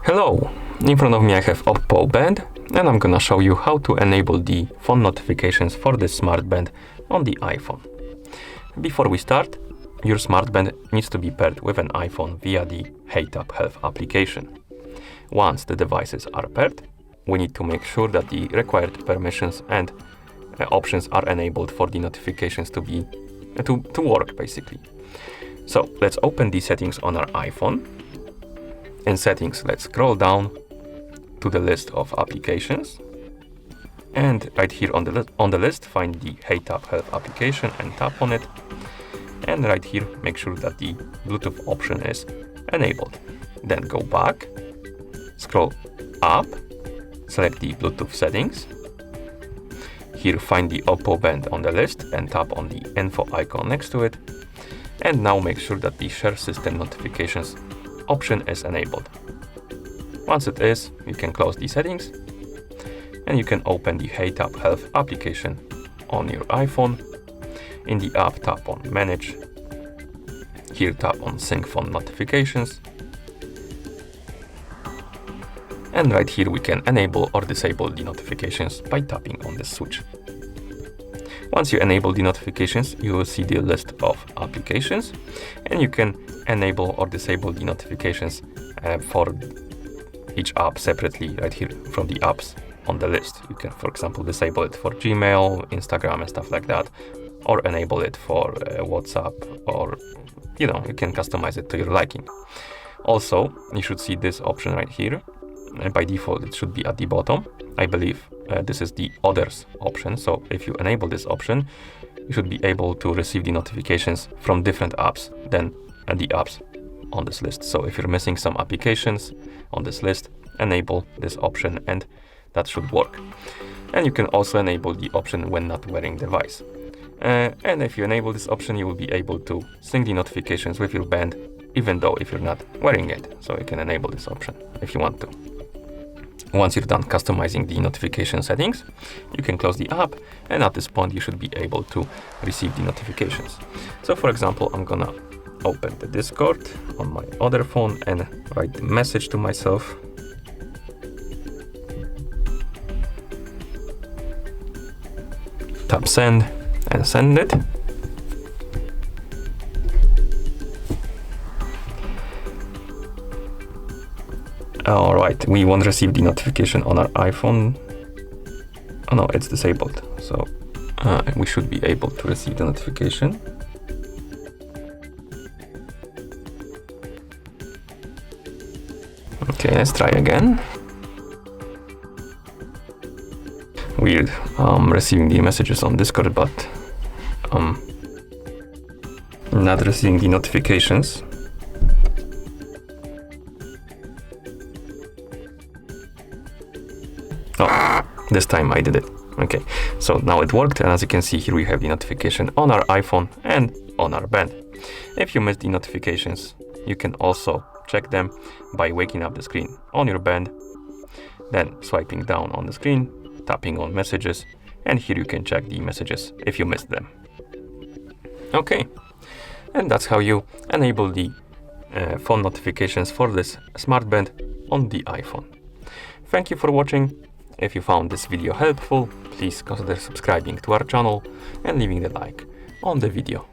Hello, in front of me I have OPPO band, and I'm gonna show you how to enable the phone notifications for this Smartband on the iPhone. Before we start, your Smartband needs to be paired with an iPhone via the Health application. Once the devices are paired, we need to make sure that the required permissions and options are enabled for the notifications to work basically. So let's open the settings on our iPhone. In settings, let's scroll down to the list of applications, and right here on the list find the Health application and tap on it, and right here make sure that the Bluetooth option is enabled. Then go back, scroll up, select the Bluetooth settings. Here find the OPPO band on the list and tap on the info icon next to it, and now make sure that the share system notifications option is enabled. Once it is, you can close the settings and you can open the Health application on your iPhone. In the app, tap on Manage. Here tap on Sync Phone Notifications. And right here we can enable or disable the notifications by tapping on this switch. Once you enable the notifications, you will see the list of applications, and you can enable or disable the notifications for each app separately right here from the apps on the list. You can, for example, disable it for Gmail, Instagram and stuff like that, or enable it for WhatsApp, or you can customize it to your liking. Also, you should see this option right here. By default, it should be at the bottom. I believe this is the others option. So if you enable this option, you should be able to receive the notifications from different apps than the apps on this list. So if you're missing some applications on this list, enable this option and that should work. And you can also enable the option when not wearing device. And if you enable this option, you will be able to sync the notifications with your band, even though if you're not wearing it. So you can enable this option if you want to. Once you're done customizing the notification settings, you can close the app, and at this point you should be able to receive the notifications. So for example, I'm gonna open the Discord on my other phone and write the message to myself. Tap send and send it. All right, we won't receive the notification on our iPhone. Oh no, it's disabled. So we should be able to receive the notification. Okay, let's try again. Weird, receiving the messages on Discord, but not receiving the notifications. Oh, this time I did it. Okay, so now it worked, and as you can see here we have the notification on our iPhone and on our band. If you missed the notifications, you can also check them by waking up the screen on your band, then swiping down on the screen, tapping on messages, and here you can check the messages if you missed them. Okay, and that's how you enable the phone notifications for this Smartband on the iPhone. Thank you for watching. If you found this video helpful, please consider subscribing to our channel and leaving a like on the video.